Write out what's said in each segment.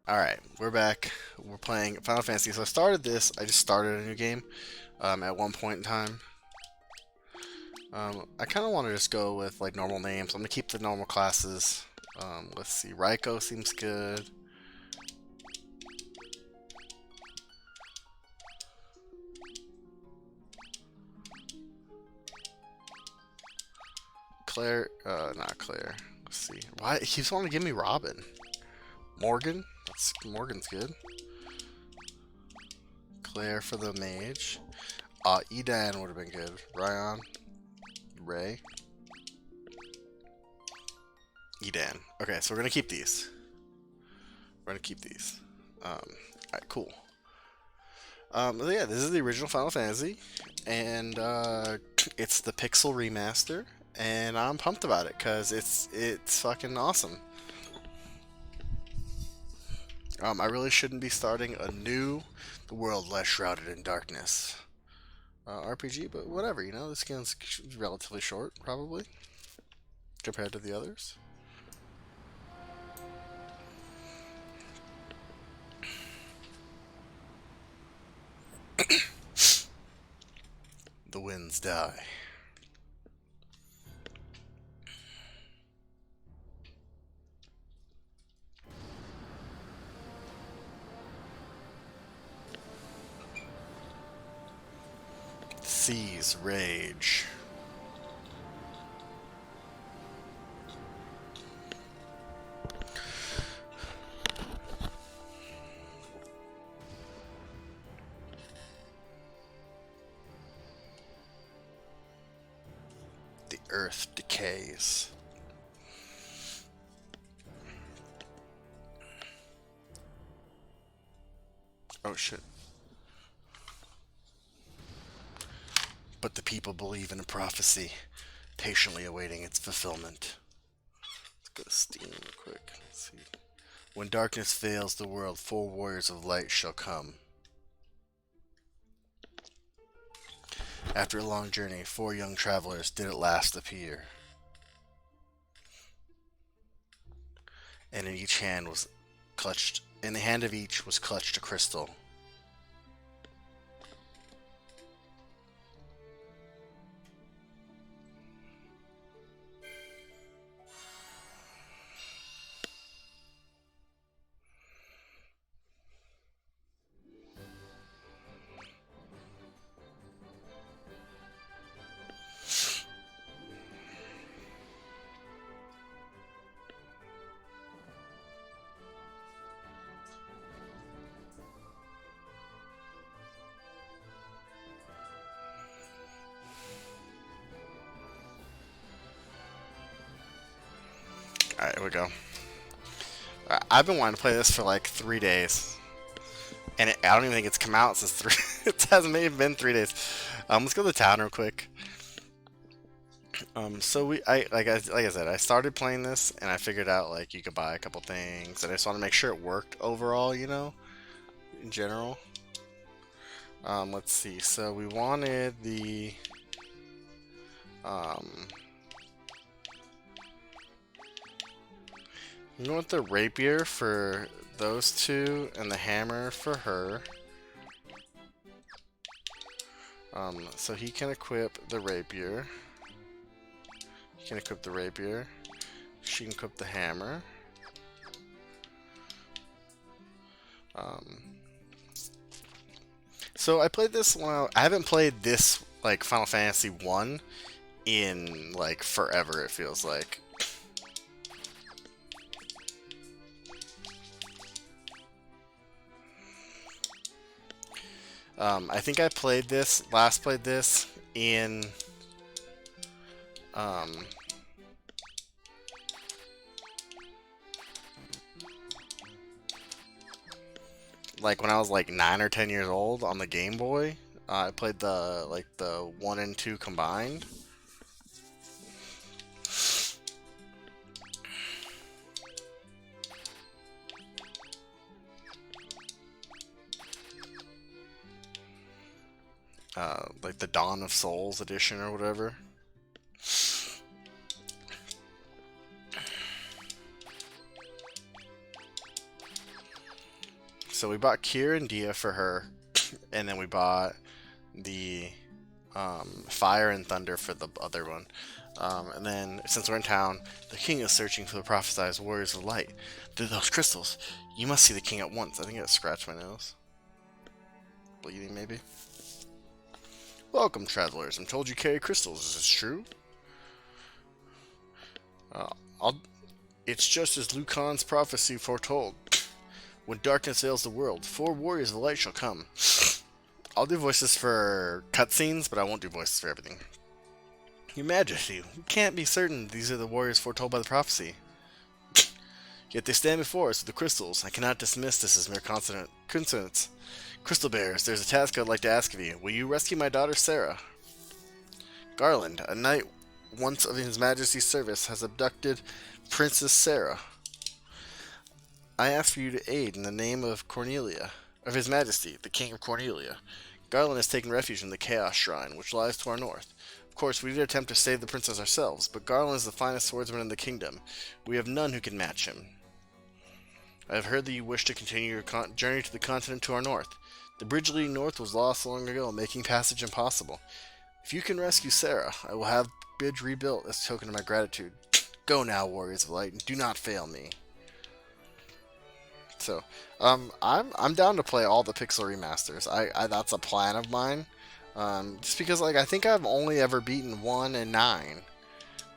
Alright, we're back. We're playing Final Fantasy. So I started this, I just started a new game at one point in time. I kind of want to just go with like normal names. I'm going to keep the normal classes. Let's see, Raiko seems good. Claire, not Claire. Let's see. Why? He keeps wanting to give me Robin. Morgan? Morgan's good. Claire for the mage. Edan would have been good. Ryan. Ray. Edan. Okay, so we're gonna keep these. We're gonna keep these. Alright, cool. Yeah, this is the original Final Fantasy, and it's the Pixel remaster, and I'm pumped about it because it's fucking awesome. I really shouldn't be starting a new, the world less shrouded in darkness RPG, but whatever, you know, this game's relatively short, probably, compared to the others. The winds die. Seas rage. The earth decays. Oh shit. But the people believe in a prophecy, patiently awaiting its fulfillment. Let's go to Steam real quick. Let's see. When darkness fails the world, 4 warriors of light shall come. After a long journey, 4 young travelers did at last appear. And in each hand was clutched, in the hand of each was clutched a crystal. Alright, here we go. I've been wanting to play this for like 3 days. And I don't even think it's come out since it hasn't even been 3 days. Let's go to the town real quick. So like I said, I started playing this and I figured out like you could buy a couple things, and I just want to make sure it worked overall, you know, in general. Let's see. So we wanted the um, we want the rapier for those two and the hammer for her. So he can equip the rapier. He can equip the rapier. She can equip the hammer. So I played this one. I haven't played this like Final Fantasy 1 in like forever, it feels like. I think I played this in um, like when I was like 9 or 10 years old on the Game Boy. I played the 1 and 2 combined. Like the Dawn of Souls edition or whatever. So we bought Kier and Dia for her, and then we bought the Fire and Thunder for the other one. And then, since we're in town, the king is searching for the prophesized warriors of light. Through those crystals. You must see the king at once. I think it scratched my nose. Bleeding, maybe? Welcome, travelers. I'm told you carry crystals. Is this true? It's just as Lucan's prophecy foretold. When darkness veils the world, 4 warriors of the light shall come. I'll do voices for cutscenes, but I won't do voices for everything. Your Majesty, we can't be certain these are the warriors foretold by the prophecy. Yet they stand before us with the crystals. I cannot dismiss this as mere coincidence. Crystal Bearers, there's a task I'd like to ask of you. Will you rescue my daughter Sarah? Garland, a knight once of His Majesty's service, has abducted Princess Sarah. I ask for you to aid in the name of Cornelia, of His Majesty, the King of Cornelia. Garland has taken refuge in the Chaos Shrine, which lies to our north. Of course, we did attempt to save the princess ourselves, but Garland is the finest swordsman in the kingdom. We have none who can match him. I have heard that you wish to continue your journey to the continent to our north. The bridge leading north was lost long ago, making passage impossible. If you can rescue Sarah, I will have the bridge rebuilt as a token of my gratitude. Go now, warriors of light, and do not fail me. So, I'm down to play all the Pixel remasters. I that's a plan of mine. Just because, like, I think I've only ever beaten 1 and 9,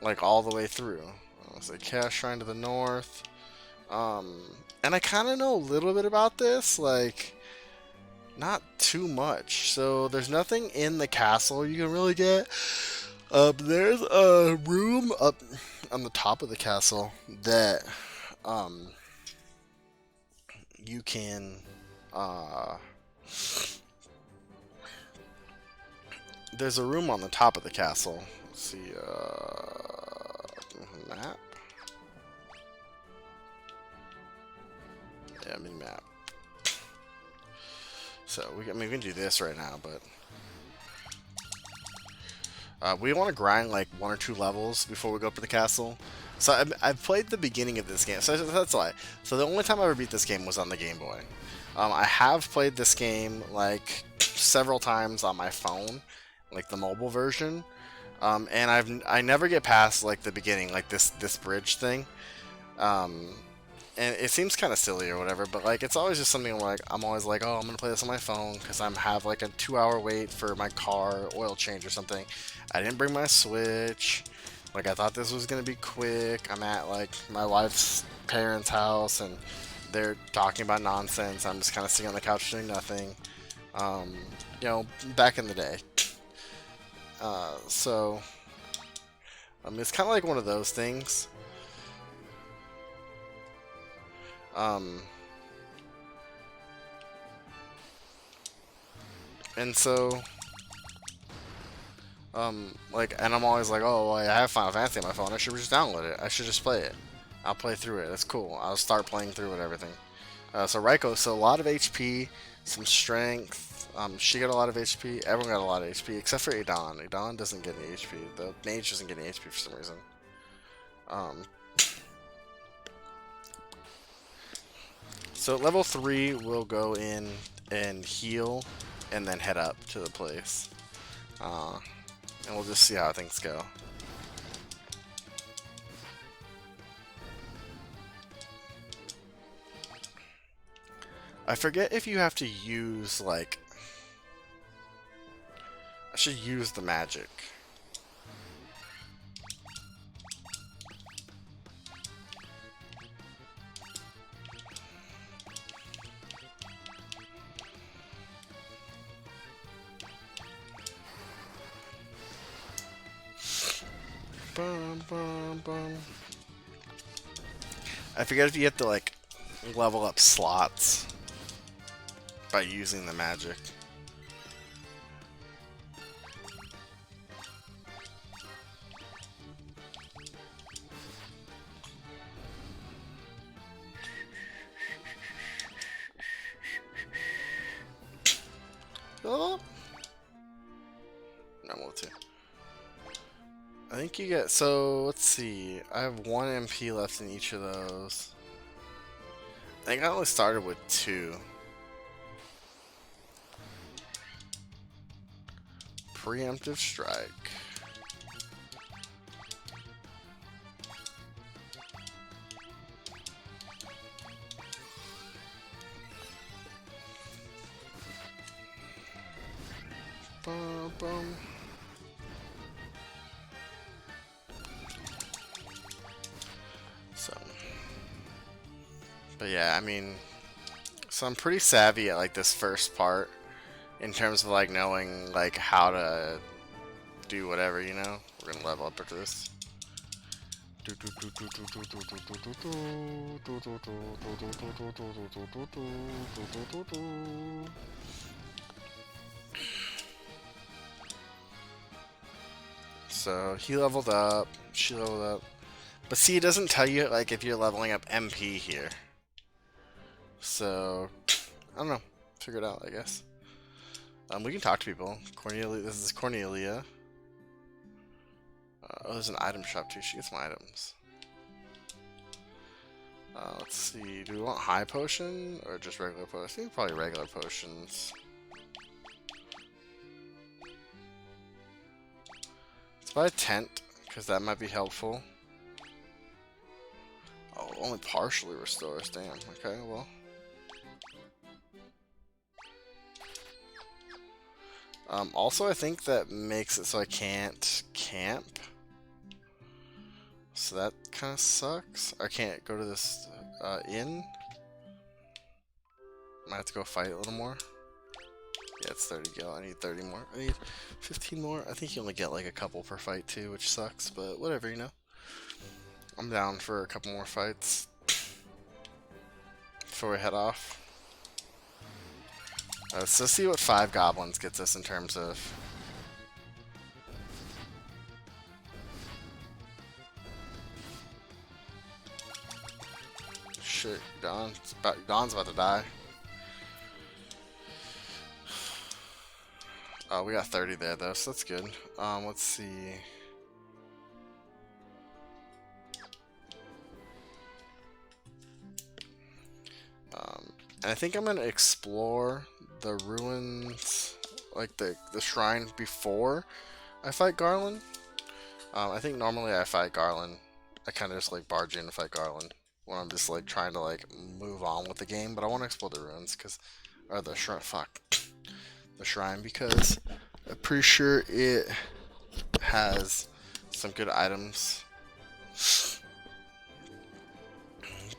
like, all the way through. Let's say Chaos Shrine to the north. And I kind of know a little bit about this, like, not too much. So there's nothing in the castle you can really get. There's a room up on the top of the castle that, you can, there's a room on the top of the castle. Let's see, map. Yeah, mini-map. So, we can do this right now, but we want to grind like 1 or 2 levels before we go up to the castle. So, I've played the beginning of this game, so that's why. So, the only time I ever beat this game was on the Game Boy. I have played this game like several times on my phone, like the mobile version, and I never get past like the beginning, like this bridge thing. And it seems kind of silly or whatever, but like it's always just something like I'm always like, oh, I'm gonna play this on my phone because I'm have like a 2-hour wait for my car oil change or something. I didn't bring my Switch. Like I thought this was gonna be quick. I'm at like my wife's parents' house and they're talking about nonsense. I'm just kind of sitting on the couch doing nothing. You know, back in the day. So it's kind of like one of those things. And so, like, and I'm always like, oh, well, I have Final Fantasy on my phone. I should just download it. I should just play it. I'll play through it. That's cool. I'll start playing through it, everything. So Raikou, so a lot of HP, some strength. She got a lot of HP. Everyone got a lot of HP, except for Adon. Adon doesn't get any HP. The mage doesn't get any HP for some reason. So level 3, we'll go in and heal, and then head up to the place. And we'll just see how things go. I forget if you have to use, like... I should use the magic. Bum, bum, bum. I forget if you have to, like, level up slots by using the magic. Oh. No, level 2. I think you get, so let's see, I have 1 MP left in each of those. I think I only started with 2. preemptive strike. Boom, boom. So, but yeah, I mean, so I'm pretty savvy at like this first part in terms of like knowing like how to do whatever, you know. We're gonna level up after this. So he leveled up, she leveled up. But see, it doesn't tell you like if you're leveling up MP here. So I don't know. Figure it out, I guess. We can talk to people. Cornelia, this is Cornelia. Oh, there's an item shop too. She gets some items. Let's see. Do we want high potion or just regular potion? I think probably regular potions. Let's buy a tent because that might be helpful. Oh, only partially restores. Damn. Okay, well. Also, I think that makes it so I can't camp. So that kind of sucks. I can't go to this inn. Might have to go fight a little more. Yeah, it's 30 gil. I need 30 more. I need 15 more. I think you only get like a couple per fight too, which sucks, but whatever, you know. I'm down for a couple more fights before we head off. So see what 5 goblins gets us in terms of... Shit, Don's about to die. We got 30 there though, so that's good. Let's see. And I think I'm gonna explore the ruins, like the shrine before I fight Garland. I think normally I fight Garland. I kind of just like barge in to fight Garland when I'm just like trying to like move on with the game. But I want to explore the ruins or the shrine. Fuck, the shrine because I'm pretty sure it has some good items.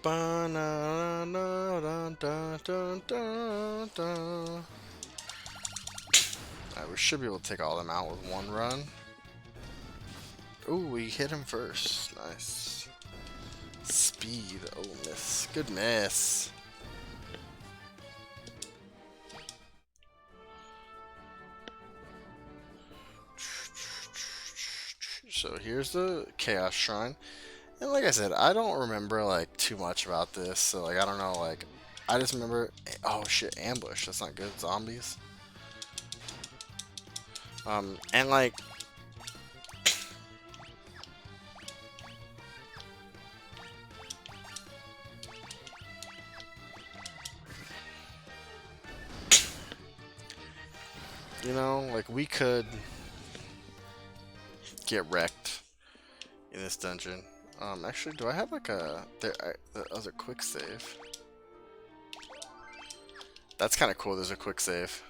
Alright, we should be able to take all of them out with one run. Ooh, we hit him first. Nice. Speed. Oh, miss. Good miss. So here's the Chaos Shrine. And like I said, I don't remember like too much about this, so like I don't know, like I just remember, oh shit, ambush, that's not good, zombies. And like you know, like we could get wrecked in this dungeon. Actually, do I have like the other quick save? That's kind of cool. There's a quick save.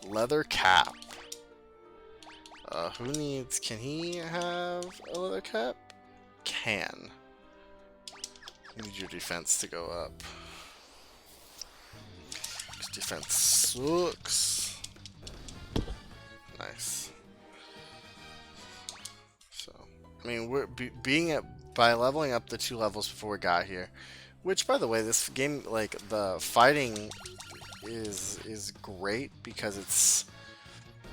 Leather cap. Who needs? Can he have a leather cap? Can. Need your defense to go up. Defense sucks. Nice. So, I mean, we're by leveling up the 2 levels before we got here, which, by the way, this game, like the fighting, is great because it's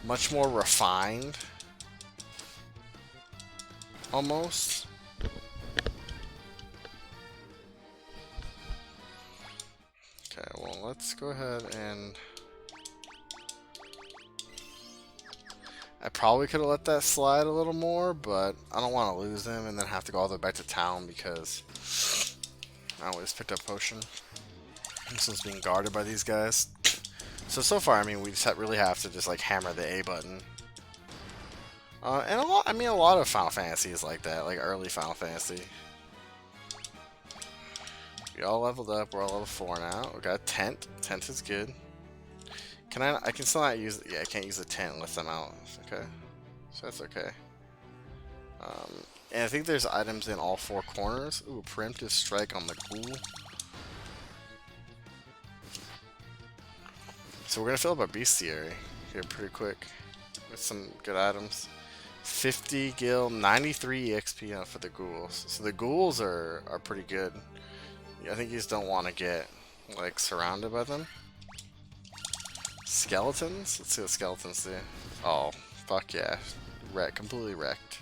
much more refined, almost. Okay, well, let's go ahead and... I probably could have let that slide a little more, but I don't want to lose them and then have to go all the way back to town because I always picked up potion. This one's being guarded by these guys. So far, I mean, we just really have to just like hammer the A button. And a lot, I mean, a lot of Final Fantasy is like that, like early Final Fantasy. We all leveled up. We're all level 4 now. We got a tent. Tent is good. Can I can still not use. Yeah, I can't use the tent unless I'm out. Okay, so that's okay. And I think there's items in all 4 corners. Ooh, preemptive strike on the ghoul. So we're gonna fill up our bestiary here pretty quick with some good items. 50 gil, 93 EXP for the ghouls. So the ghouls are pretty good. I think you just don't want to get like surrounded by them. Skeletons? Let's see what skeletons do. Oh, fuck yeah. Completely wrecked.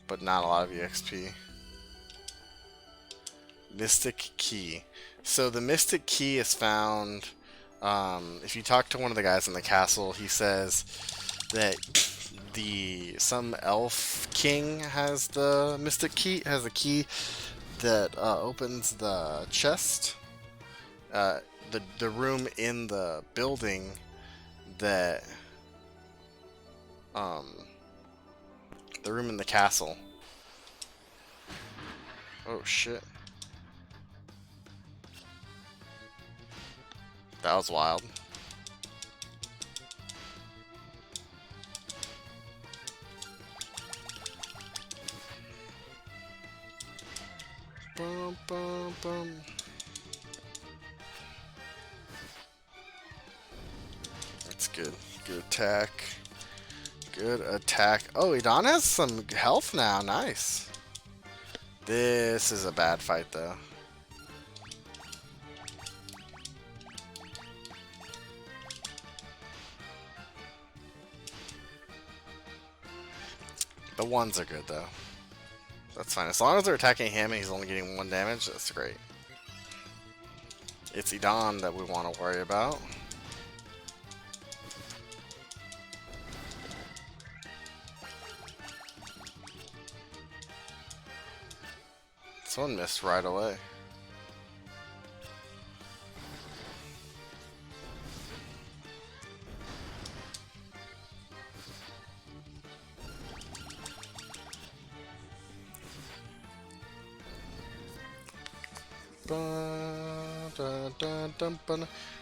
But not a lot of EXP. Mystic Key. So the Mystic Key is found, if you talk to one of the guys in the castle, he says that some elf king has the Mystic Key, has a key that opens the chest. The room in the building that the room in the castle. Oh shit. That was wild. Bum, bum, bum. That's good. Good attack. Good attack. Oh, Idon has some health now. Nice. This is a bad fight, though. The ones are good, though. That's fine. As long as they're attacking him and he's only getting 1 damage, that's great. It's Idon that we want to worry about. Someone missed right away.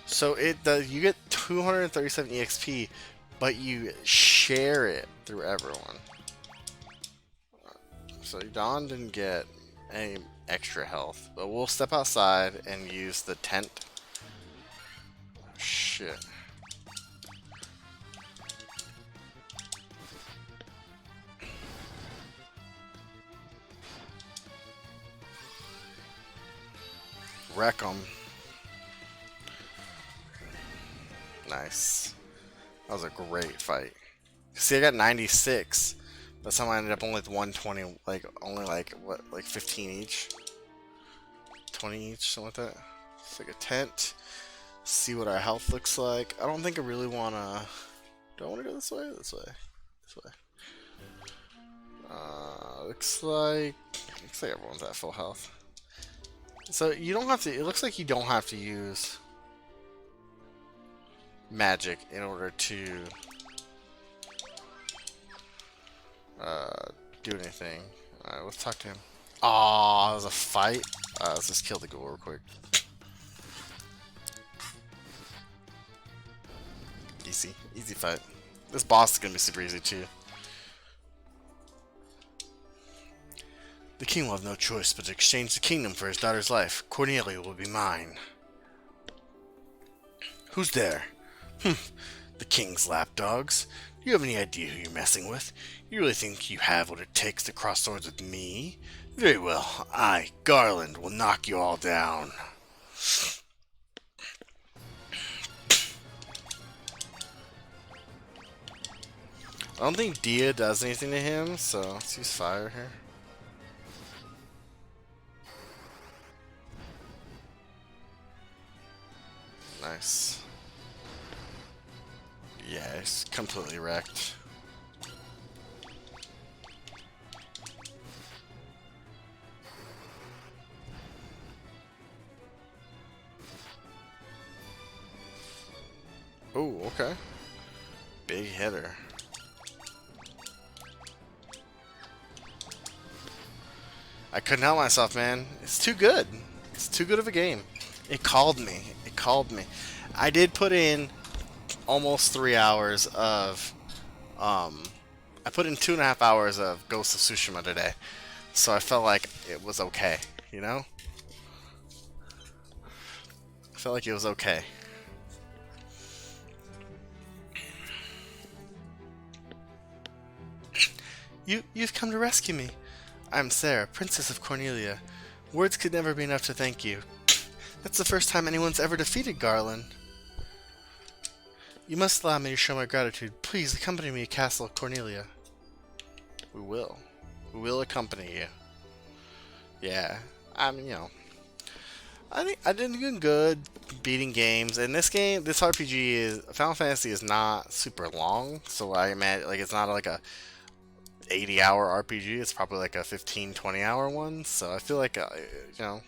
So you get 237 EXP, but you share it through everyone. So Don didn't get any extra health, but we'll step outside and use the tent. Shit. Wreck them. Nice. That was a great fight. See, I got 96. But somehow I ended up only with 120, like, only like, what, like 15 each? 20 each, something like that. It's like a tent. See what our health looks like. I don't think I really want to... Do I want to go this way? This way. This way. Looks like everyone's at full health. So you don't have to... It looks like you don't have to use magic in order to do anything. Alright, let's talk to him. Aw, that was a fight. Let's just kill the ghoul real quick. Easy. Easy fight. This boss is gonna be super easy too. The king will have no choice but to exchange the kingdom for his daughter's life. Cornelia will be mine. Who's there? The king's lapdogs. Do you have any idea who you're messing with? You really think you have what it takes to cross swords with me? Very well. I, Garland, will knock you all down. I don't think Dia does anything to him, so let's use fire here. Nice. Yeah, he's completely wrecked. Oh, okay. Big hitter. I couldn't help myself, man. It's too good. It's too good of a game. It called me. It called me. I did put in almost 3 hours of, um, I put in 2.5 hours of Ghost of Tsushima today. So I felt like it was okay, you know? I felt like it was okay. You've come to rescue me. I'm Sarah, Princess of Cornelia. Words could never be enough to thank you. That's the first time anyone's ever defeated Garland. You must allow me to show my gratitude. Please accompany me to Castle Cornelia. We will. We will accompany you. Yeah. I mean, I think I did good beating games. And this game, this RPG is Final Fantasy is not super long, so I imagine like it's not like a 80-hour RPG. It's probably like a 15-20 hour one. So I feel like you know,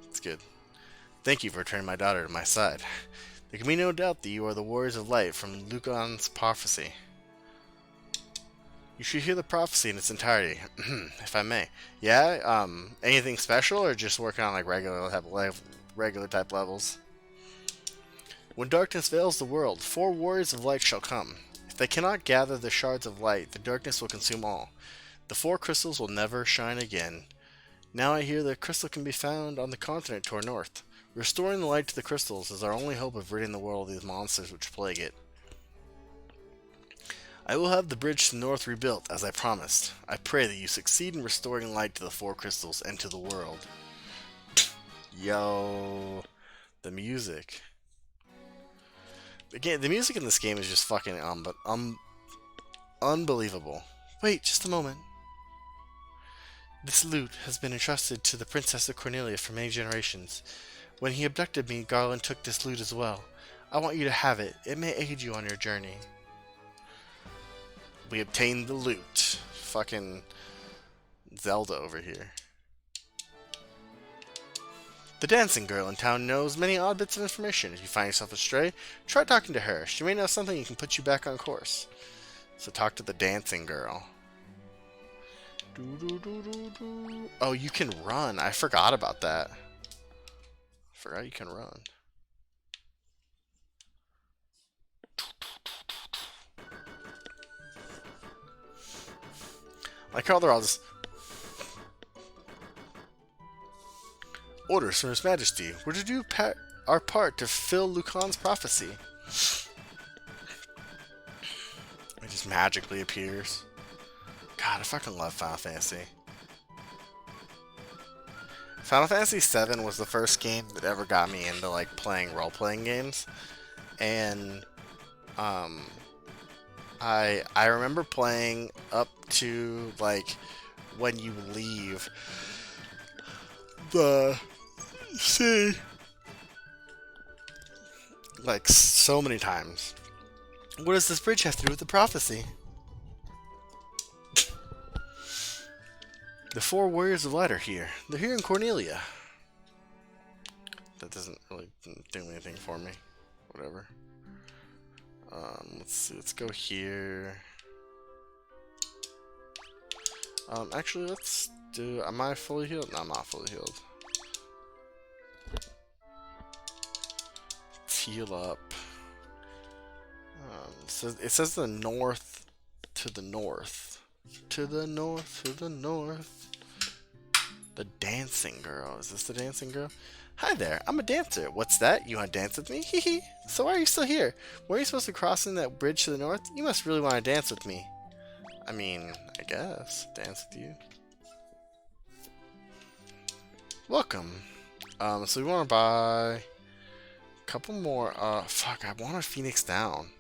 it's good. Thank you for turning my daughter to my side. There can be no doubt that you are the warriors of light from Lucan's prophecy. You should hear the prophecy in its entirety, if I may. Yeah, anything special or just working on like regular type levels? When darkness veils the world, 4 warriors of light shall come. If they cannot gather the shards of light, the darkness will consume all. The 4 crystals will never shine again. Now I hear the crystal can be found on the continent to our north. Restoring the light to the crystals is our only hope of ridding the world of these monsters which plague it. I will have the bridge to the north rebuilt, as I promised. I pray that you succeed in restoring light to the 4 crystals and to the world. Yo, the music. Again, the music in this game is just fucking unbelievable. Wait, just a moment. This lute has been entrusted to the Princess of Cornelia for many generations. When he abducted me, Garland took this lute as well. I want you to have it. It may aid you on your journey. We obtained the loot. Fucking Zelda over here. The dancing girl in town knows many odd bits of information. If you find yourself astray, try talking to her. She may know something that can put you back on course. So talk to the dancing girl. Oh, you can run. I forgot about that. I forgot you can run. I like how they're all just... Orders from His Majesty. We're to do our part to fill Lucan's prophecy. It just magically appears. God, I fucking love Final Fantasy. Final Fantasy VII was the first game that ever got me into like playing role-playing games, and I remember playing up to like when you leave the city like so many times. What does this bridge have to do with the prophecy? The 4 warriors of light are here. They're here in Cornelia. That doesn't really do anything for me. Whatever. Let's see. Let's go here. Actually, let's do... Am I fully healed? No, I'm not fully healed. Let's heal up. So it says the north to the north. To the north, to the north. The dancing girl. Is this the dancing girl? Hi there, I'm a dancer. What's that? You want to dance with me? Hee hee. So why are you still here? Were you supposed to cross in that bridge to the north? You must really want to dance with me. I mean, I guess. Dance with you. Welcome. So we want to buy a couple more. Fuck, I want a Phoenix Down.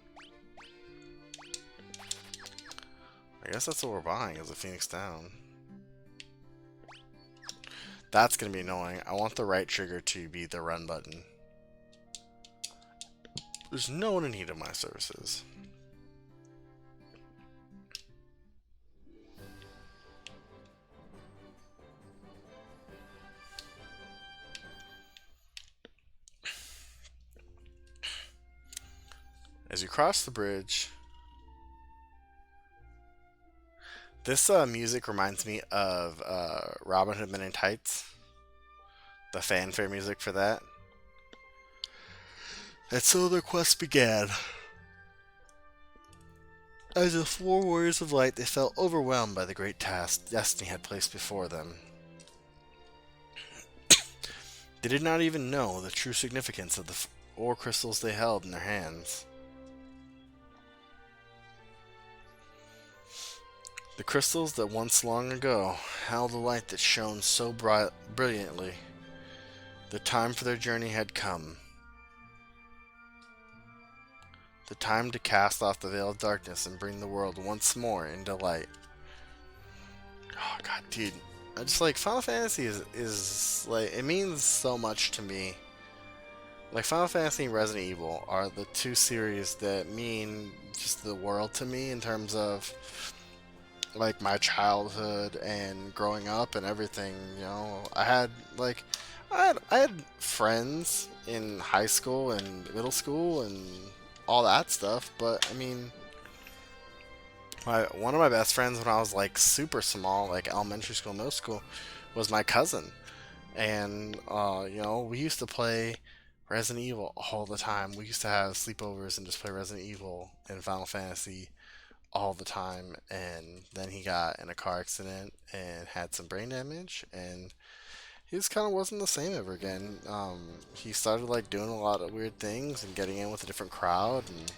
I guess that's what we're buying, is a Phoenix Down. That's gonna be annoying. I want the right trigger to be the run button. There's no one in need of my services. As you cross the bridge, this music reminds me of Robin Hood Men in Tights, the fanfare music for that. And so their quest began. As the four warriors of light, they felt overwhelmed by the great task destiny had placed before them. They did not even know the true significance of the ore crystals they held in their hands. The crystals that once long ago held a light that shone so brilliantly. The time for their journey had come. The time to cast off the veil of darkness and bring the world once more into light. Oh god, dude. I just like Final Fantasy is like, it means so much to me. Like Final Fantasy and Resident Evil are the two series that mean just the world to me in terms of like my childhood and growing up and everything. You know, I had friends in high school and middle school and all that stuff, but I mean, one of my best friends when I was like super small, like elementary school, middle school, was my cousin, and you know, we used to play Resident Evil all the time. We used to have sleepovers and just play Resident Evil and Final Fantasy all the time. And then he got in a car accident and had some brain damage, and he just kind of wasn't the same ever again. He started like doing a lot of weird things and getting in with a different crowd and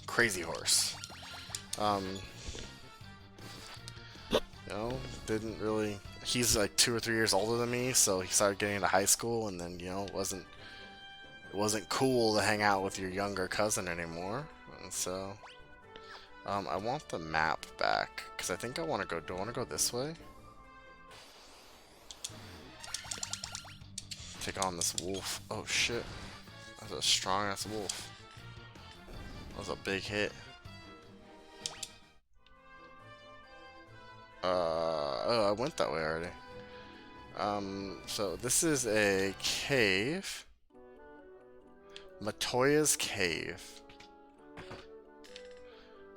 crazy horse. You know, didn't really. He's like 2 or 3 years older than me, so he started getting into high school, and then you know it wasn't cool to hang out with your younger cousin anymore. And so, I want the map back because I think I want to go. Do I want to go this way? Take on this wolf. Oh shit, that's a strong ass wolf. That was a big hit. Oh, I went that way already. So this is a cave. Matoya's Cave.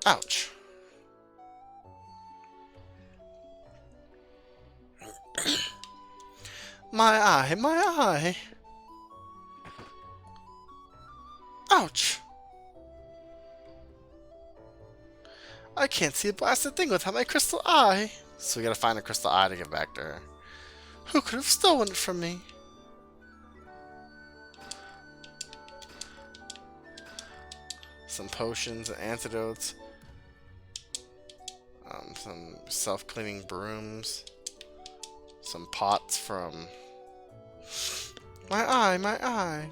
Ouch. My eye, my eye. Ouch. I can't see a blasted thing without my crystal eye. So we gotta find a crystal eye to get back to her. Who could have stolen it from me? Some potions and antidotes. Some self-cleaning brooms. Some pots from... My eye, my eye.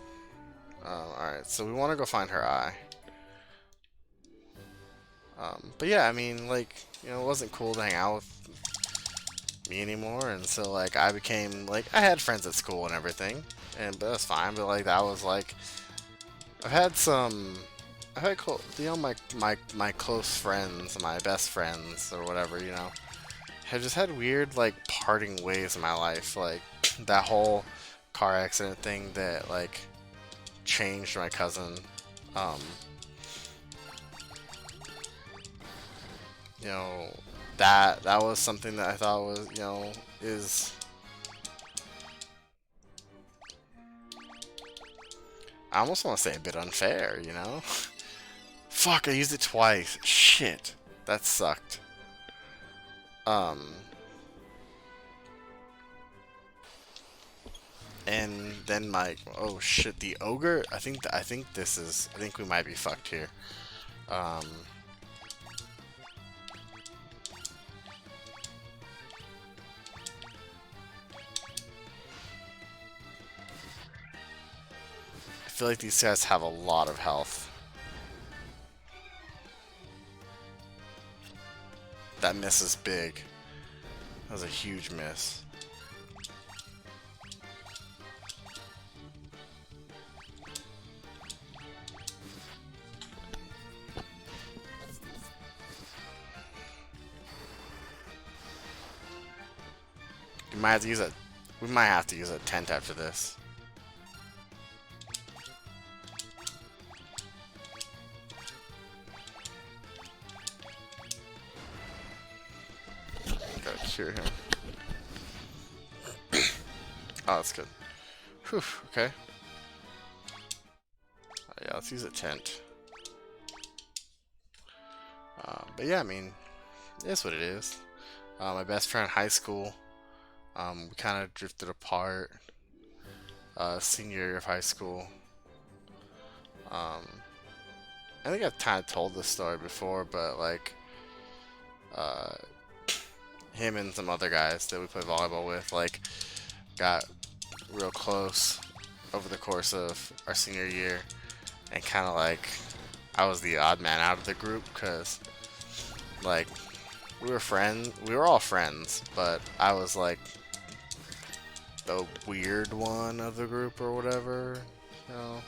Alright, so we want to go find her eye. But yeah, I mean, like, you know, it wasn't cool to hang out with me anymore, and so, like, I became, like, I had friends at school and everything, but that's fine, but, like, that was, like, I've had, you know, my close friends, my best friends, or whatever, you know, have just had weird, like, parting ways in my life, like, that whole car accident thing that, like, changed my cousin, you know, that was something that I thought was, you know, is... I almost want to say a bit unfair, you know? Fuck, I used it twice. Shit. That sucked. And then my... Oh shit, the ogre? I think this is... I think we might be fucked here. I feel like these guys have a lot of health. That miss is big. That was a huge miss. We might have to use a... We might have to use a tent after this. Gotta cure him. Oh, that's good. Whew, okay. Yeah, let's use a tent. But yeah, I mean, it's what it is. My best friend in high school, we kind of drifted apart. Senior year of high school. I think I've kind of told this story before, but like, uh, him and some other guys that we play volleyball with, like, got real close over the course of our senior year, and kind of like, I was the odd man out of the group because, like, we were all friends, but I was like the weird one of the group or whatever, you know.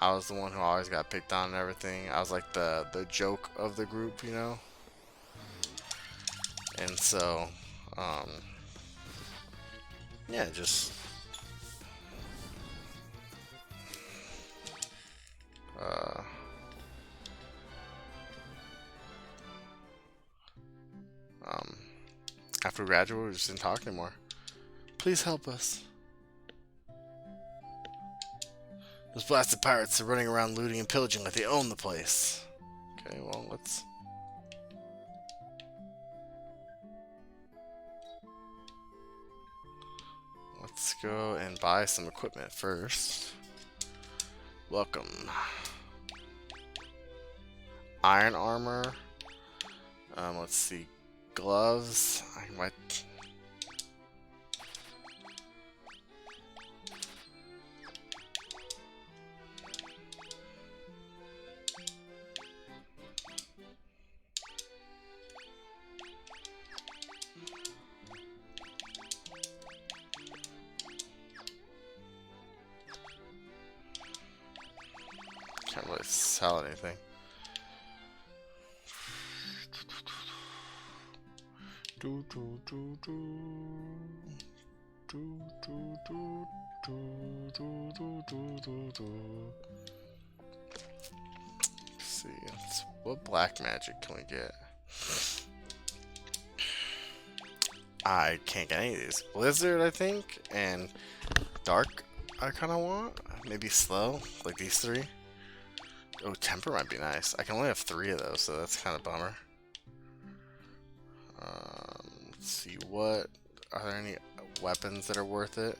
I was the one who always got picked on and everything. I was like the joke of the group, you know. And so, yeah, just uh, after we graduated, we just didn't talk anymore. Please help us. Those blasted pirates are running around looting and pillaging like they own the place. Okay, well, let's go and buy some equipment first. Welcome. Iron armor. Let's see. Gloves. I might. Can't really sell anything. Do do do do do do do do do do do do. Let's see, what black magic can we get? I can't get any of these. Blizzard, I think, and dark. I kind of want maybe slow, like these three. Oh, temper might be nice. I can only have 3 of those, so that's kind of bummer. Let's see, what are there any weapons that are worth it?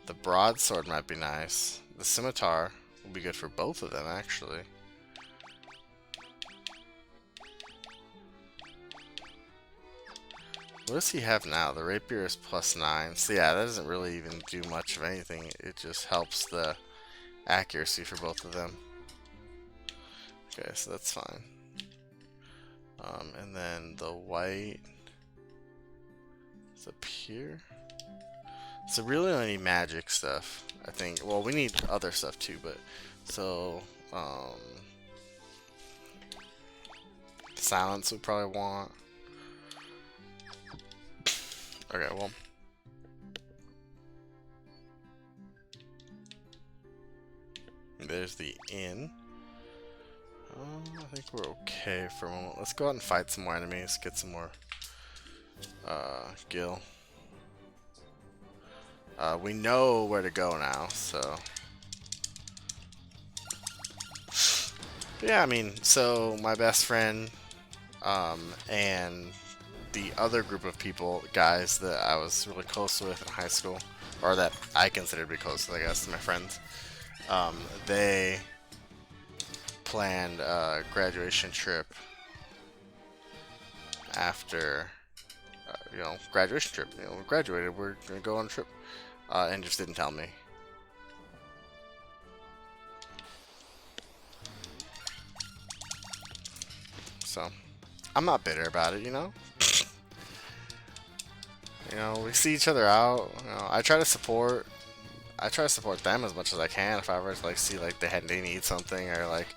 The broadsword might be nice. The scimitar will be good for both of them, actually. What does he have now? The rapier is +9. So yeah, that doesn't really even do much of anything. It just helps the accuracy for both of them. Okay, so that's fine. And then the white is up here. So really only need magic stuff, I think. Well, we need other stuff too, but so silence we probably want. Okay, well, there's the inn. I think we're okay for a moment. Let's go out and fight some more enemies, get some more gil. We know where to go now, so. Yeah, I mean, so my best friend and the other group of people, guys that I was really close with in high school, or that I considered to be close with, I guess, to my friends, they planned a graduation trip after, you know, graduation trip. You know, we graduated, we're gonna go on a trip, and just didn't tell me. So, I'm not bitter about it, you know. You know, we see each other out. You know, I try to support them as much as I can. If I ever like see like they need something, or like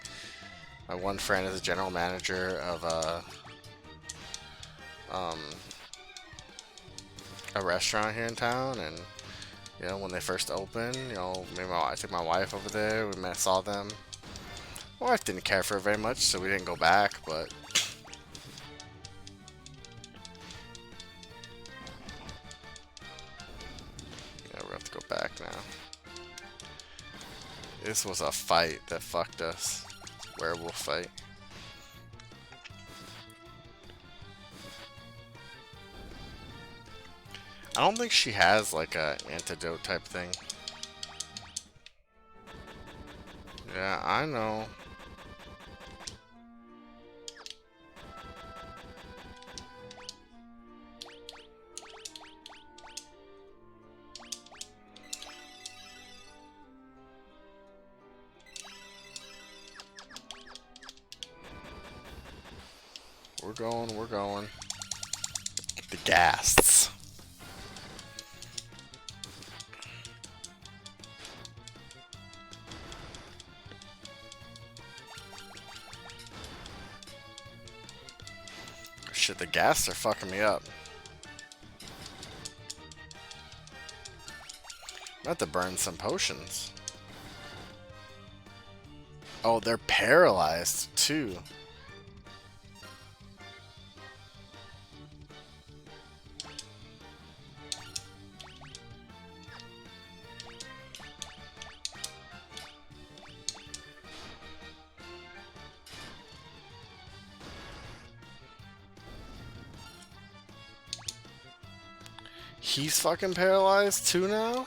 my one friend is a general manager of a restaurant here in town, and You know, when they first opened, you know, I took my wife over there. We met, saw them. My wife didn't care for it very much, so we didn't go back. But yeah, we have to go back now. This was a fight that fucked us. Werewolf fight. I don't think she has like a antidote type thing. Yeah, I know. We're going, we're going. The ghasts. Shit, the ghasts are fucking me up. I'm about to burn some potions. Oh, they're paralyzed too. He's fucking paralyzed too now?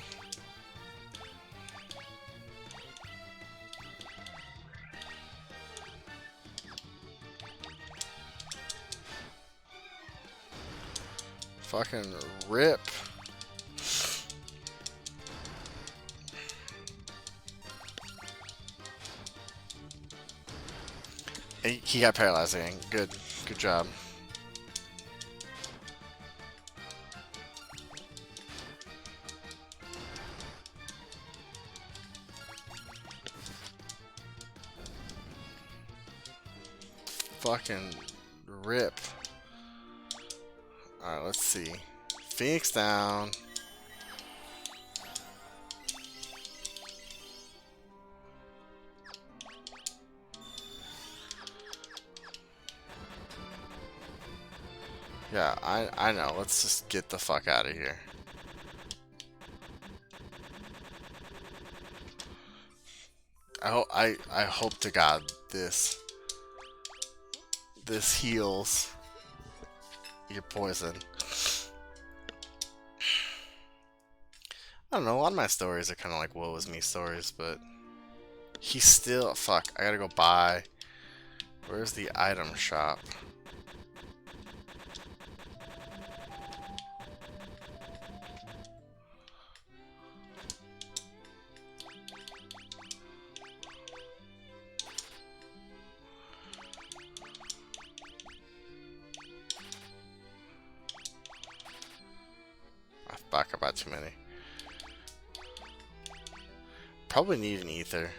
Fucking rip. He got paralyzed again. Good. Good job. Fucking rip. Alright, let's see. Phoenix down. Yeah, I know. Let's just get the fuck out of here. I hope to God this heals your poison. I don't know, a lot of my stories are kind of like woe is me stories, but he's still... Fuck, I gotta go buy... Where's the item shop? Fuck, I bought too many. Probably need an ether.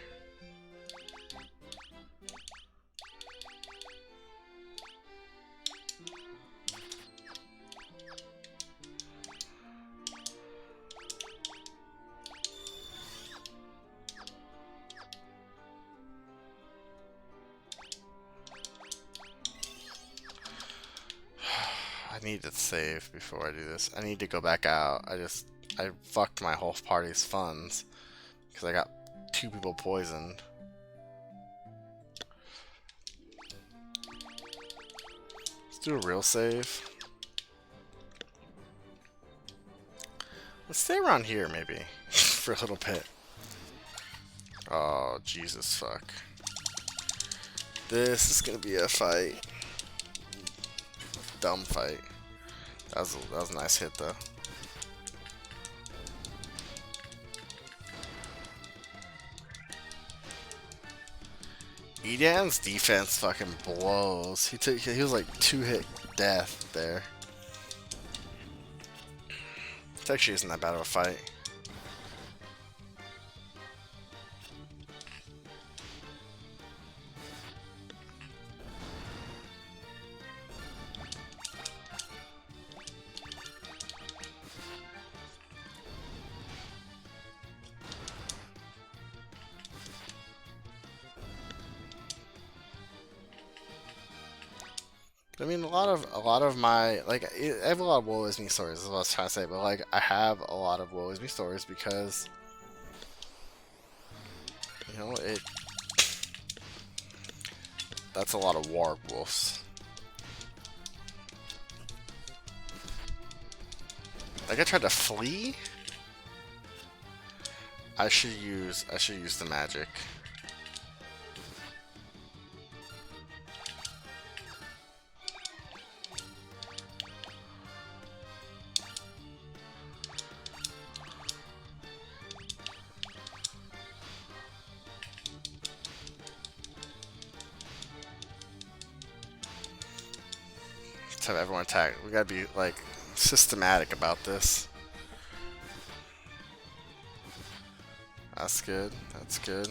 I need to save before I do this. I need to go back out. I fucked my whole party's funds because I got 2 people poisoned. Let's do a real save. Let's stay around here maybe for a little bit. Oh, Jesus fuck. This is gonna be a fight. Dumb fight. That was a nice hit though. Edan's defense fucking blows. He was like 2-hit death there. It actually isn't that bad of a fight. I mean, a lot of my like I have a lot of woe is me stories. Is what I was trying to say, but like I have a lot of woe is me stories because it that's a lot of wargwolves. Like I tried to flee. I should use the magic. Let's have everyone attack. We gotta be like systematic about this. That's good. That's good.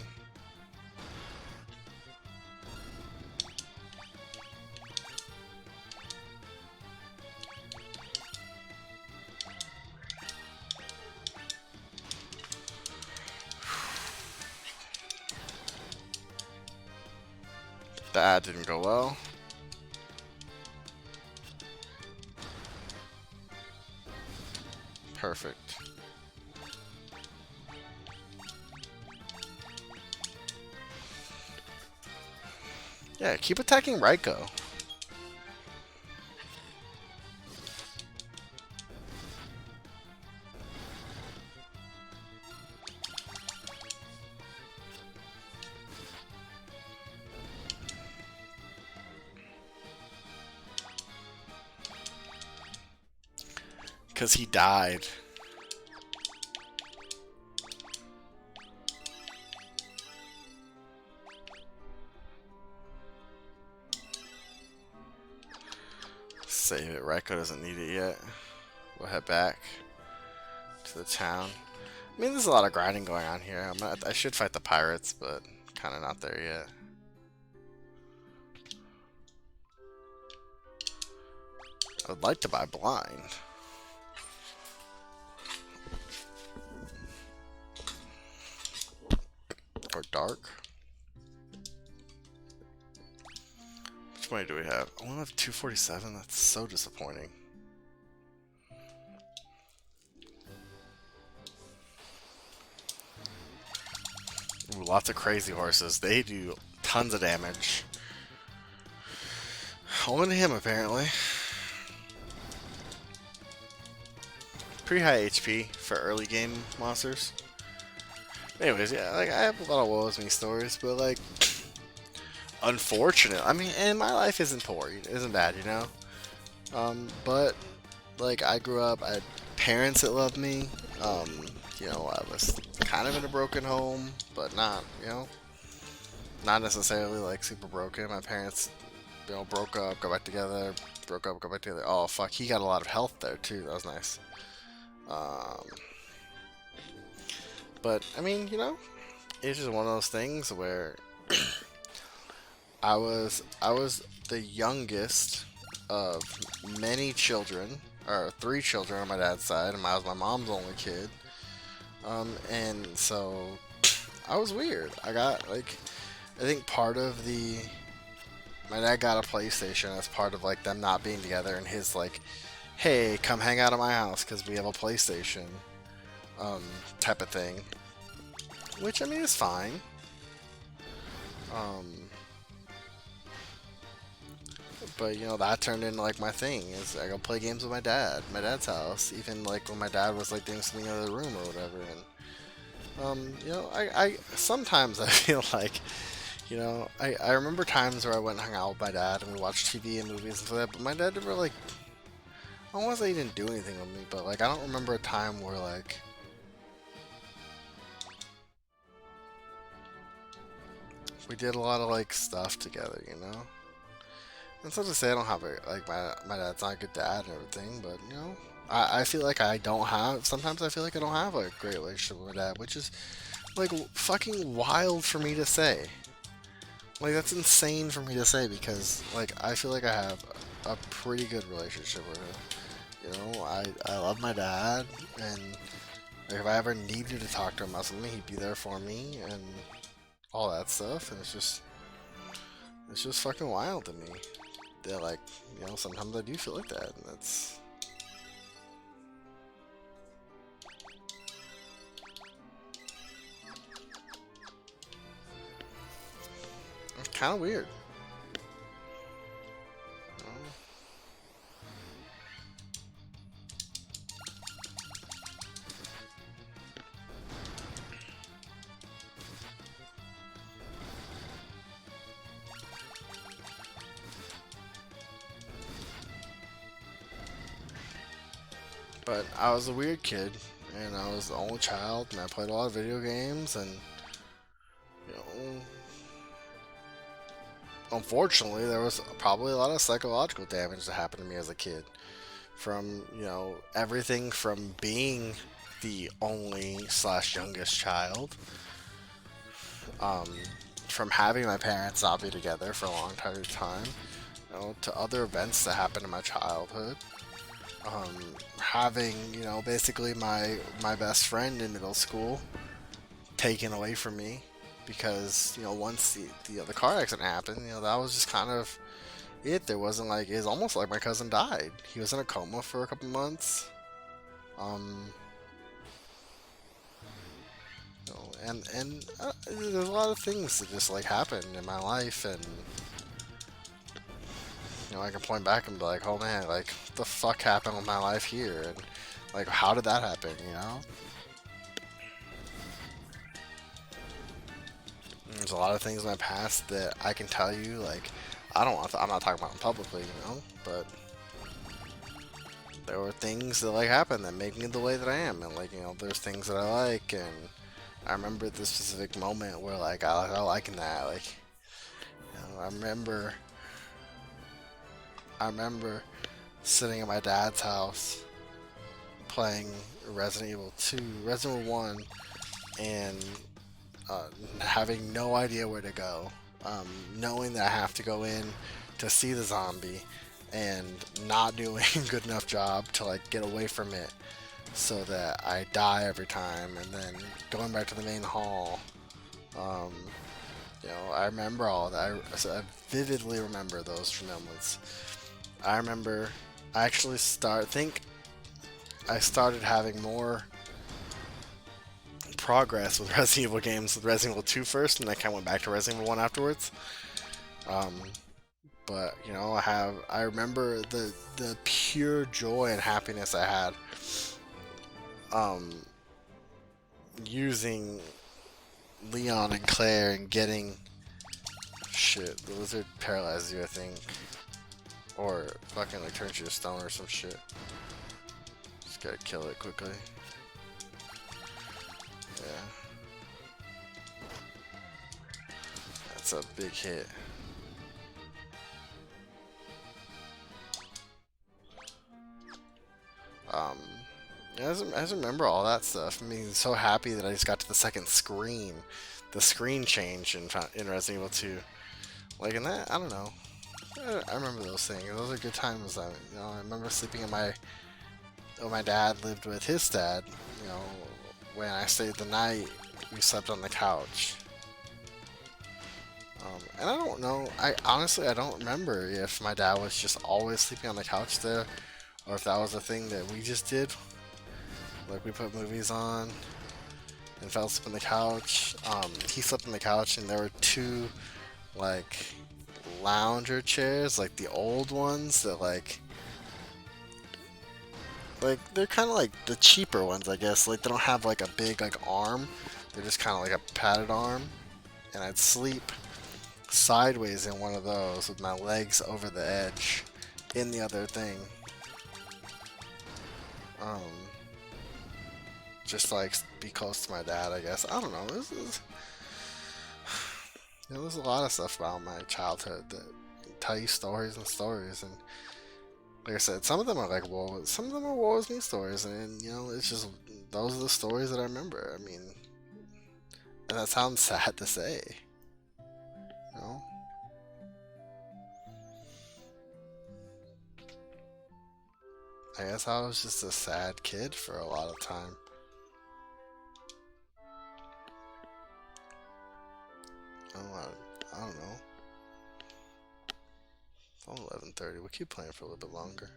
That didn't go well. Perfect. Yeah, keep attacking Raiko. Because he died. Save it. Raiko doesn't need it yet. We'll head back to the town. I mean, there's a lot of grinding going on here. I should fight the pirates, but kind of not there yet. I would like to buy blind. Or dark. Which money do we have? I only have 247. That's so disappointing. Ooh, lots of crazy horses. They do tons of damage. Only to him, apparently. Pretty high HP for early game monsters. Anyways, yeah, like I have a lot of woe is me stories, but like, unfortunate. I mean, and my life isn't poor, it isn't bad, you know. But like I grew up, I had parents that loved me. I was kind of in a broken home, but not, not necessarily like super broken. My parents, broke up, go back together, broke up, go back together. Oh fuck, he got a lot of health there too. That was nice. But I mean, it's just one of those things where I was the youngest of many children, or three children on my dad's side, and I was my mom's only kid. And so I was weird. I got like, I think part of my dad got a PlayStation as part of like them not being together, and his like, hey, come hang out at my house because we have a PlayStation, type of thing. Which I mean is fine. But that turned into like my thing is I go play games with my dad's house, even like when my dad was like doing something in the other room or whatever. And I sometimes I feel like, I remember times where I went and hung out with my dad and we watched TV and movies and stuff like that, but my dad never like, I don't want to say he didn't do anything with me, but like I don't remember a time where like we did a lot of like stuff together, It's not to say I don't have like my dad's not a good dad and everything, but I feel like I don't have. Sometimes I feel like I don't have a great relationship with my dad, which is like fucking wild for me to say. Like that's insane for me to say because like I feel like I have a pretty good relationship with him. I love my dad, and like, if I ever needed to talk to him about something, he'd be there for me and all that stuff. And it's just fucking wild to me they're like, you know, sometimes I do feel like that, and that's kind of weird. You know? But I was a weird kid, and I was the only child, and I played a lot of video games, and you know, unfortunately, there was probably a lot of psychological damage that happened to me as a kid. From, you know, everything from being the only slash youngest child, um, from having my parents not be together for a long time, you know, to other events that happened in my childhood. Having, you know, basically my best friend in middle school taken away from me because, you know, once the car accident happened, you know, that was just kind of it. There wasn't like, it was almost like my cousin died. He was in a coma for a couple months. Um, you know, and there's a lot of things that just like happened in my life, and you know, I can point back and be like, oh man, like what the fuck happened with my life here, and like how did that happen, you know? There's a lot of things in my past that I can tell you, like I don't want I'm not talking about them publicly, you know, but there were things that like happened that make me the way that I am, and like, you know, there's things that I like, and I remember this specific moment where like I liking that, like, you know, I remember sitting at my dad's house playing Resident Evil 2, Resident Evil 1, and having no idea where to go, knowing that I have to go in to see the zombie, and not doing a good enough job to like get away from it, so that I die every time, and then going back to the main hall. Um, you know, I remember all that. I vividly remember those moments. I remember I actually think I started having more progress with Resident Evil games with Resident Evil 2 first, and I kind of went back to Resident Evil 1 afterwards. Um, but you know, I remember the pure joy and happiness I had um, using Leon and Claire and getting shit. The lizard paralyzes you, I think, or fucking like turns you to stone or some shit. Just gotta kill it quickly. Yeah, that's a big hit. Um, yeah, I just remember all that stuff. I mean, so happy that I just got to the second screen, the screen change in Resident Evil 2. Like in that, I don't know. I remember those things. Those are good times. You know, I remember sleeping in when my dad lived with his dad. You know, when I stayed the night, we slept on the couch. And I don't know. I don't remember if my dad was just always sleeping on the couch there, or if that was a thing that we just did. Like we put movies on and fell asleep on the couch. He slept on the couch, and there were two like lounger chairs, like the old ones that like they're kind of like the cheaper ones, I guess. Like they don't have like a big like arm. They're just kind of like a padded arm, and I'd sleep sideways in one of those with my legs over the edge in the other thing. Um, just like be close to my dad, I guess. I don't know. You know, there's a lot of stuff about my childhood that tell you stories and stories, and like I said, some of them are like some of them are woe is me stories, and you know, it's just those are the stories that I remember. I mean, and that sounds sad to say, you know. I guess I was just a sad kid for a lot of time. I don't know. only 11:30. We'll keep playing for a little bit longer.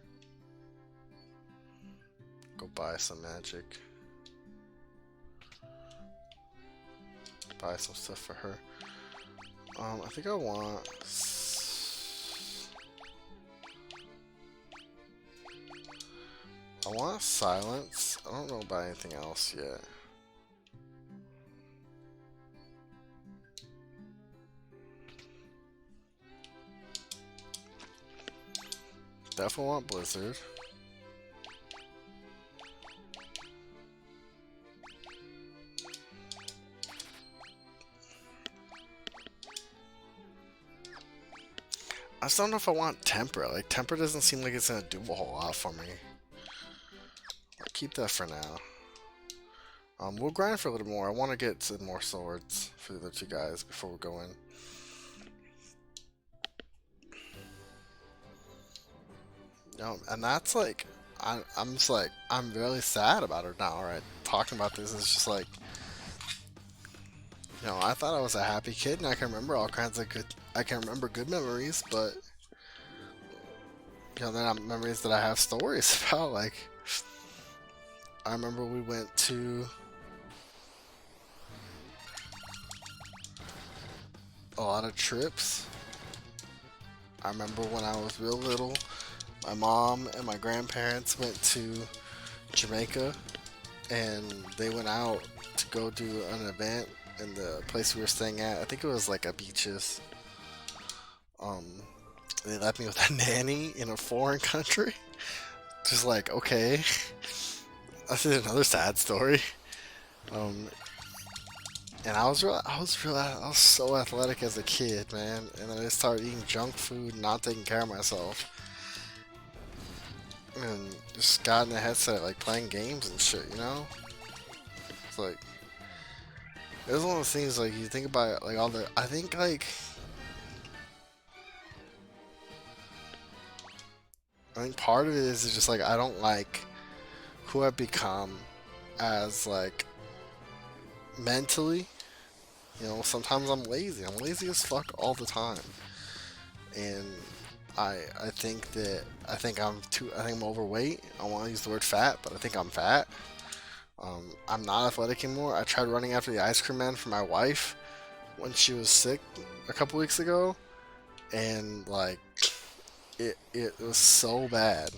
Go buy some magic. Buy some stuff for her. I think I want... silence. I don't know about anything else yet. Definitely want Blizzard. I just don't know if I want Temper. Like, Temper doesn't seem like it's gonna do a whole lot for me. I'll keep that for now. We'll grind for a little more. I want to get some more swords for the other two guys before we go in. And that's like, I'm just like, I'm really sad about it now, right? Talking about this is just like, I thought I was a happy kid and I can remember all kinds of I can remember good memories, but, they're not memories that I have stories about. Like, I remember we went to a lot of trips. I remember when I was real little, my mom and my grandparents went to Jamaica and they went out to go do an event in the place we were staying at. I think it was like a beaches. They left me with a nanny in a foreign country. Just like, okay. That's another sad story. And I was so athletic as a kid, man. And then I started eating junk food and not taking care of myself. And just got in the headset, like playing games and shit, It's like, it was one of those things, like, you think about it, like, I think part of it is just, like, I don't like who I've become as, like, mentally. Sometimes I'm lazy. I'm lazy as fuck all the time. And I think I'm overweight. I want to use the word fat, but I think I'm fat. I'm not athletic anymore. I tried running after the ice cream man for my wife when she was sick a couple weeks ago, and like it was so bad.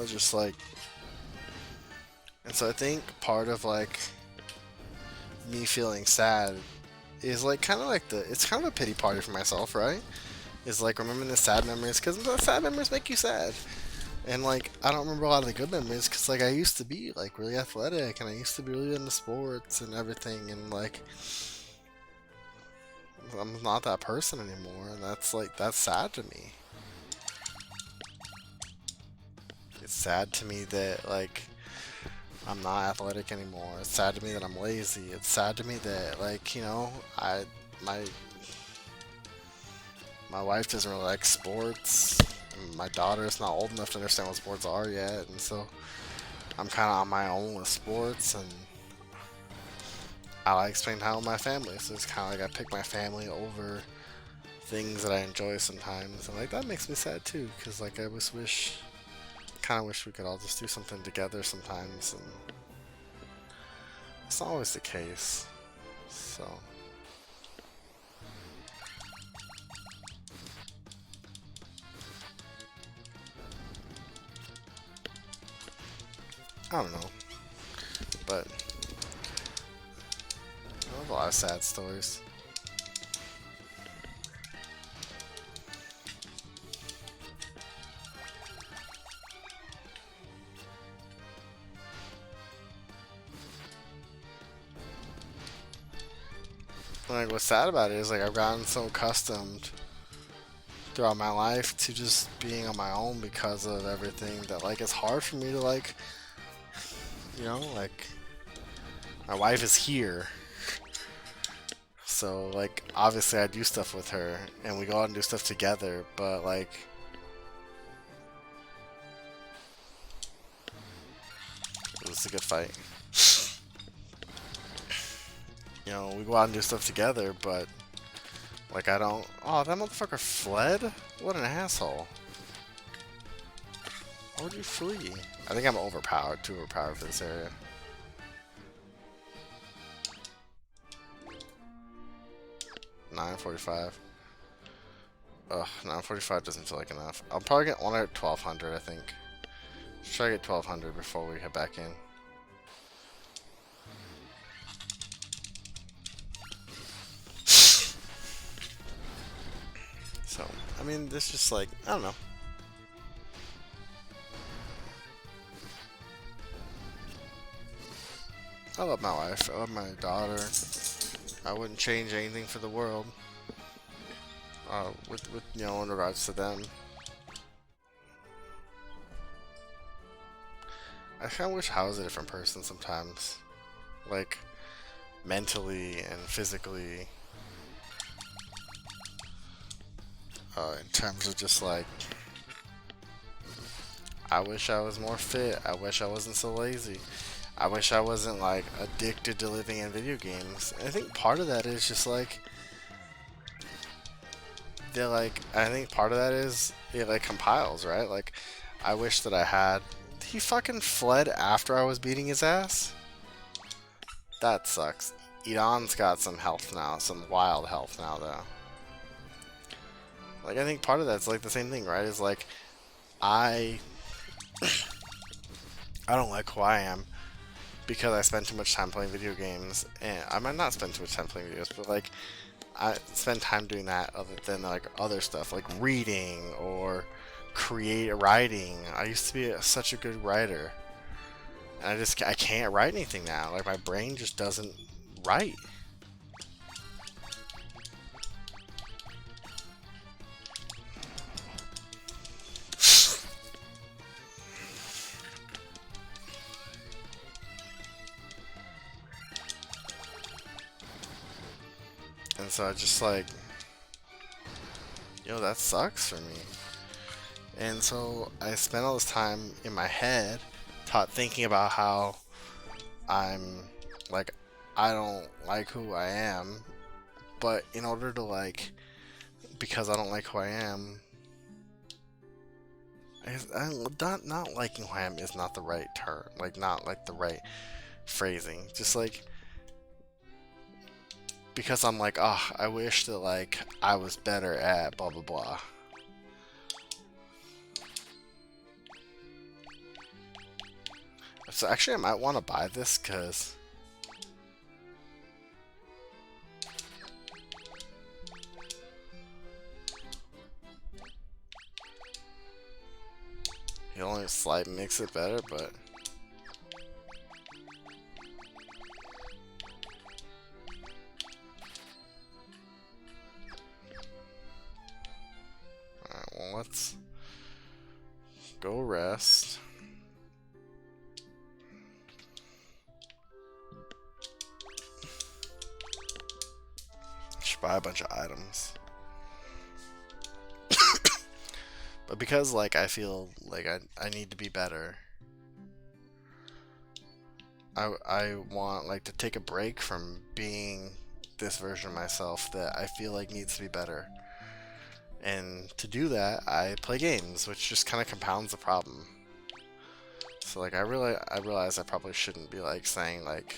It's just like, and so I think part of like me feeling sad is like kind of like it's kind of a pity party for myself, right? Is like remembering the sad memories, because the sad memories make you sad. And like I don't remember a lot of the good memories because like I used to be like really athletic and I used to be really into sports and everything, and like I'm not that person anymore, and that's sad to me. It's sad to me that like I'm not athletic anymore. It's sad to me that I'm lazy. It's sad to me that like my wife doesn't really like sports. My daughter's not old enough to understand what sports are yet, and so I'm kind of on my own with sports, and I like spending time with my family. So it's kind of like I pick my family over things that I enjoy sometimes, and like that makes me sad too, because like I kind of wish we could all just do something together sometimes, and it's not always the case. So I don't know, but I have a lot of sad stories. Like what's sad about it is like I've gotten so accustomed throughout my life to just being on my own because of everything that like it's hard for me to like like my wife is here, so like obviously I do stuff with her and we go out and do stuff together, but like it was a good fight. You know, we go out and do stuff together, but like I don't. Oh, that motherfucker fled? What an asshole. Why would you flee? I think I'm overpowered, too overpowered for this area. $945. Ugh, 945 doesn't feel like enough. I'll probably get one at 1200, I think. Let's try to get 1200 before we head back in. So, I mean, this just like, I don't know. I love my wife. I love my daughter. I wouldn't change anything for the world. With you know, in regards to them. I kind of wish I was a different person sometimes. Like, mentally and physically. In terms of just like, I wish I was more fit. I wish I wasn't so lazy. I wish I wasn't like addicted to living in video games. I think part of that is just like, they're like, I think part of that is it like compiles, right? Like, I wish that I had. He fucking fled after I was beating his ass? That sucks. Edan's got some health now, some wild health now though. Like, I think part of that's like the same thing, right? Is like, I don't like who I am because I spend too much time playing video games, and I might not spend too much time playing videos, but like, I spend time doing that other than like other stuff, like reading or writing. I used to be such a good writer, and I can't write anything now. Like, my brain just doesn't write. And so I just like, yo, that sucks for me. And so I spent all this time in my head thinking about how I'm like, I don't like who I am, but in order to like, because I don't like who I am, not liking who I am is not the right term, like not like the right phrasing, just like, because I'm like, oh, I wish that like I was better at blah blah blah. So actually I might want to buy this because the only slight makes it better, but alright, well, let's go rest. Buy a bunch of items. But because like I feel like I need to be better, I want like to take a break from being this version of myself that I feel like needs to be better. And to do that, I play games, which just kind of compounds the problem. So like I realize I probably shouldn't be like saying like,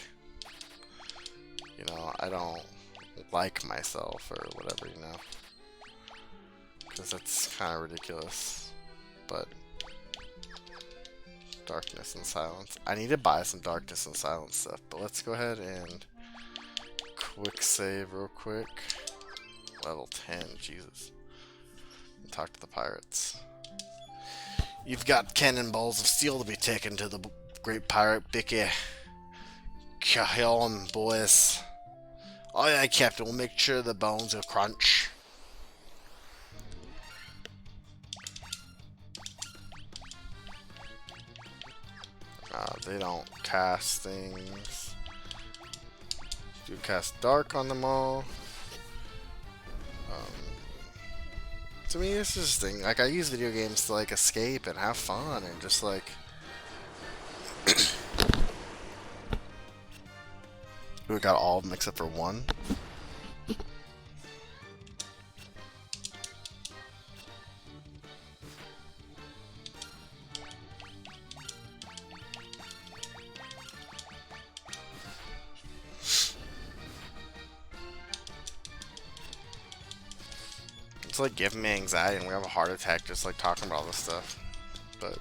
you know, I don't like myself or whatever, you know, because that's kind of ridiculous. But darkness and silence, I need to buy some darkness and silence stuff, but let's go ahead and quick save real quick. Level 10, Jesus. And talk to the pirates. You've got cannonballs of steel to be taken to the great pirate Bicky Cahill, boys. Oh yeah, Captain, we'll make sure the bones will crunch. They don't cast things. Do cast dark on them all. To me, it's just a thing. Like, I use video games to, like, escape and have fun and just, like... We got all of them except for one. It's like giving me anxiety and we have a heart attack just like talking about all this stuff. But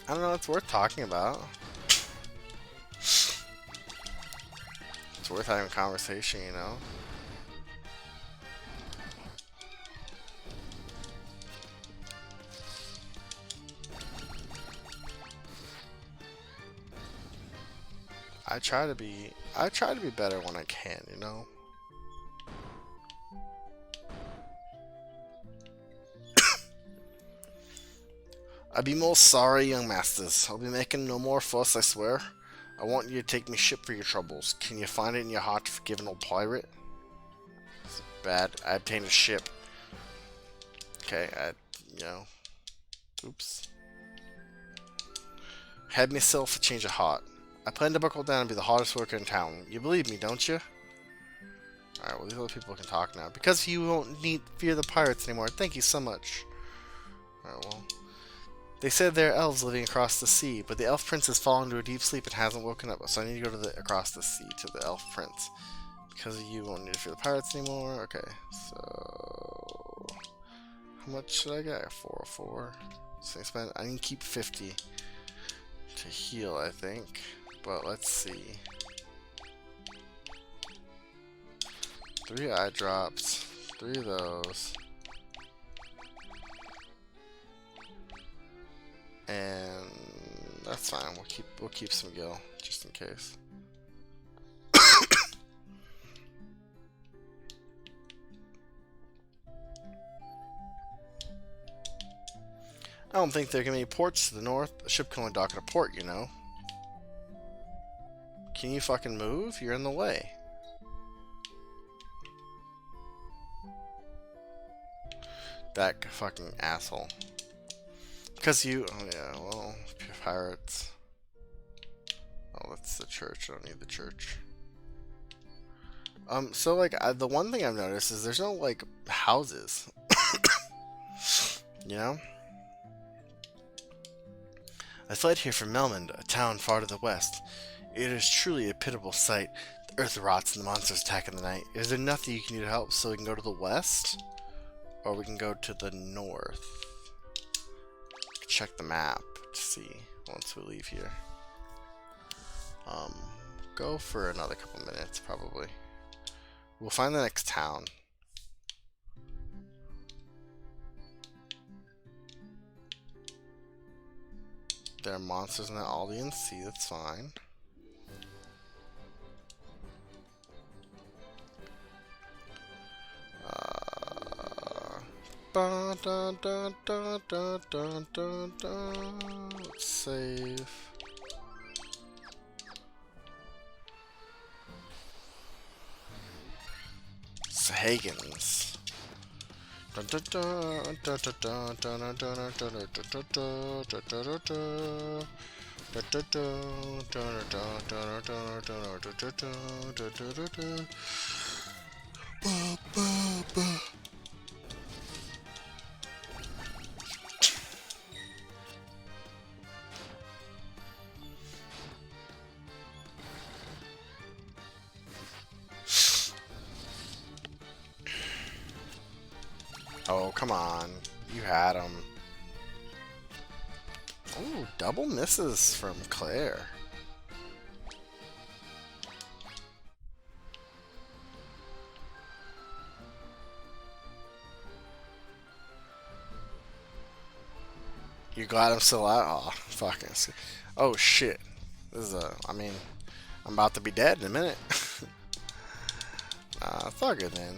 I don't know, it's worth talking about. It's worth having a conversation, you know? I try to be better when I can, you know? I be most sorry, young masters. I'll be making no more fuss, I swear. I want you to take me ship for your troubles. Can you find it in your heart to forgive an old pirate? It's bad. I obtained a ship. Okay, you know. Oops. Had myself a change of heart. I plan to buckle down and be the hardest worker in town. You believe me, don't you? Alright, well, these other people can talk now. Because you won't need fear the pirates anymore. Thank you so much. Alright, well. They said there are elves living across the sea, but the elf prince has fallen into a deep sleep and hasn't woken up. So I need to go to across the sea to the elf prince. Because you won't need to fear the pirates anymore. Okay, so... How much should I get? 404. So I need to keep 50 to heal, I think. But let's see. 3 eye drops. 3 of those. And that's fine. We'll keep some gil just in case. I don't think there can be any ports to the north. A ship can only dock at a port, you know. Can you fucking move? You're in the way. That fucking asshole. Because you... Oh yeah, well... Pirates. Oh, that's the church. I don't need the church. So, like, the one thing I've noticed is there's no, like, houses. You know? I fled here from Melmond, a town far to the west. It is truly a pitiable sight. The earth rots and the monsters attack in the night. Is there nothing you can do to help so we can go to the west? Or we can go to the north? Check the map to see once we leave here. Go for another couple minutes probably. We'll find the next town. There are monsters in the Aldean Sea, that's fine. Let's save. Sahagins. Oh, come on. You had him. Ooh, double misses from Claire. You glad I'm still out? Oh, fucking. Oh, shit. This is I mean, I'm about to be dead in a minute. It's all good, man.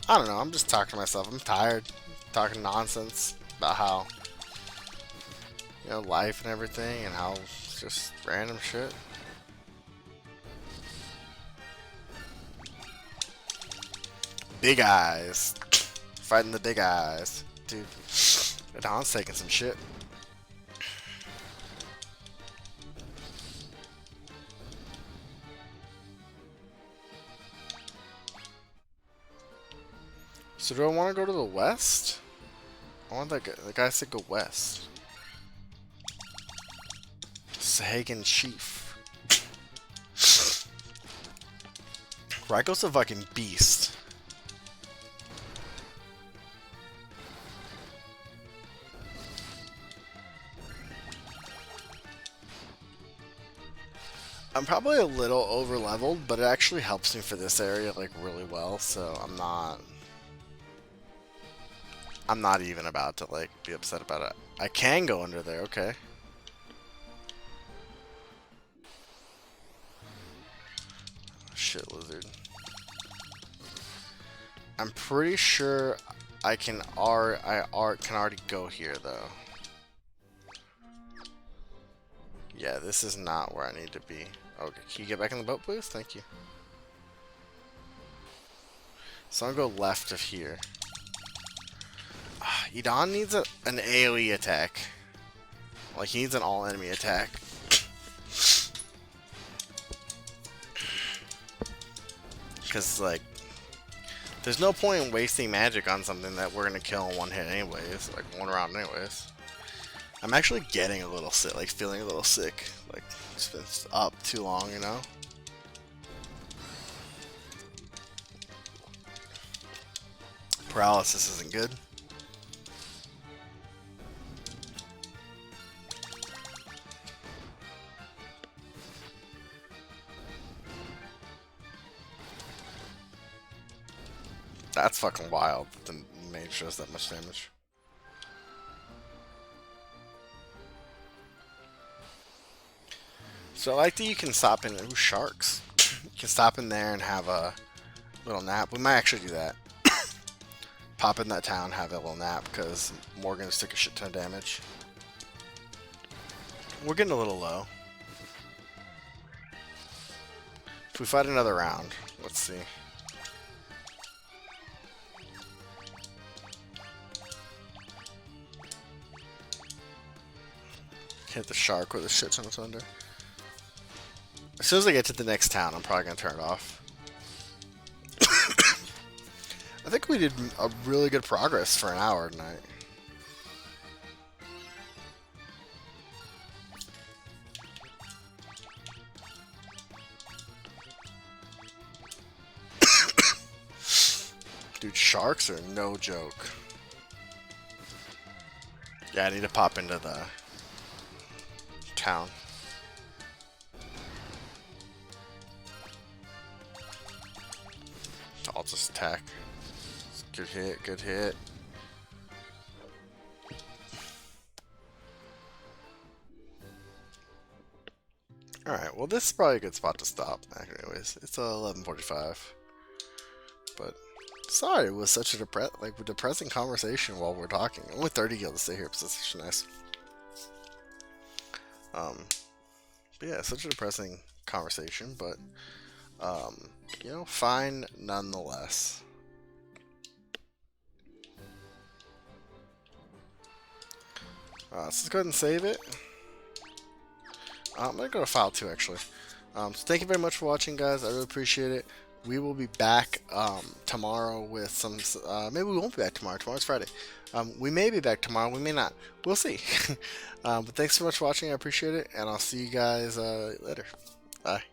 I don't know, I'm just talking to myself. I'm tired. Talking nonsense about how, you know, life and everything and how it's just random shit. Big eyes. Fighting the big eyes. Dude. Don's taking some shit. So do I want to go to the west? I want that guy. The guy said go west. Sagan Chief. Raiko's a fucking beast. I'm probably a little over leveled, but it actually helps me for this area like really well, so I'm not even about to like be upset about it. I can go under there, okay. Shit lizard. I'm pretty sure I can already go here though. Yeah, this is not where I need to be. Okay, can you get back in the boat, please? Thank you. So I'll go left of here. Idon needs an AoE attack. Like, he needs an all-enemy attack. Because, like, there's no point in wasting magic on something that we're going to kill in one hit anyways. Like, one round anyways. I'm actually getting a little sick, like, feeling a little sick. Like, it's been up too long, you know? Paralysis isn't good. That's fucking wild. The mage does that much damage. So I like that you can stop in. Ooh, sharks. You can stop in there and have a little nap. We might actually do that. Pop in that town, have a little nap, because Morgans took a shit ton of damage. We're getting a little low. If we fight another round, let's see. Hit the shark with a shit ton of thunder. As soon as I get to the next town, I'm probably going to turn it off. I think we did a really good progress for an hour tonight. Dude, sharks are no joke. Yeah, I need to pop into the town. I'll just attack. Good hit, good hit. Alright, well this is probably a good spot to stop, anyways. It's 11:45. But sorry it was such a depressing conversation while we're talking. Only 30 gil to stay here, but that's such nice. But yeah, such a depressing conversation, but you know, fine nonetheless. So let's go ahead and save it. I'm gonna go to file 2 actually. So thank you very much for watching, guys. I really appreciate it. We will be back tomorrow with some. Maybe we won't be back tomorrow. Tomorrow's Friday. We may be back tomorrow. We may not. We'll see. But thanks so much for watching. I appreciate it, and I'll see you guys later. Bye.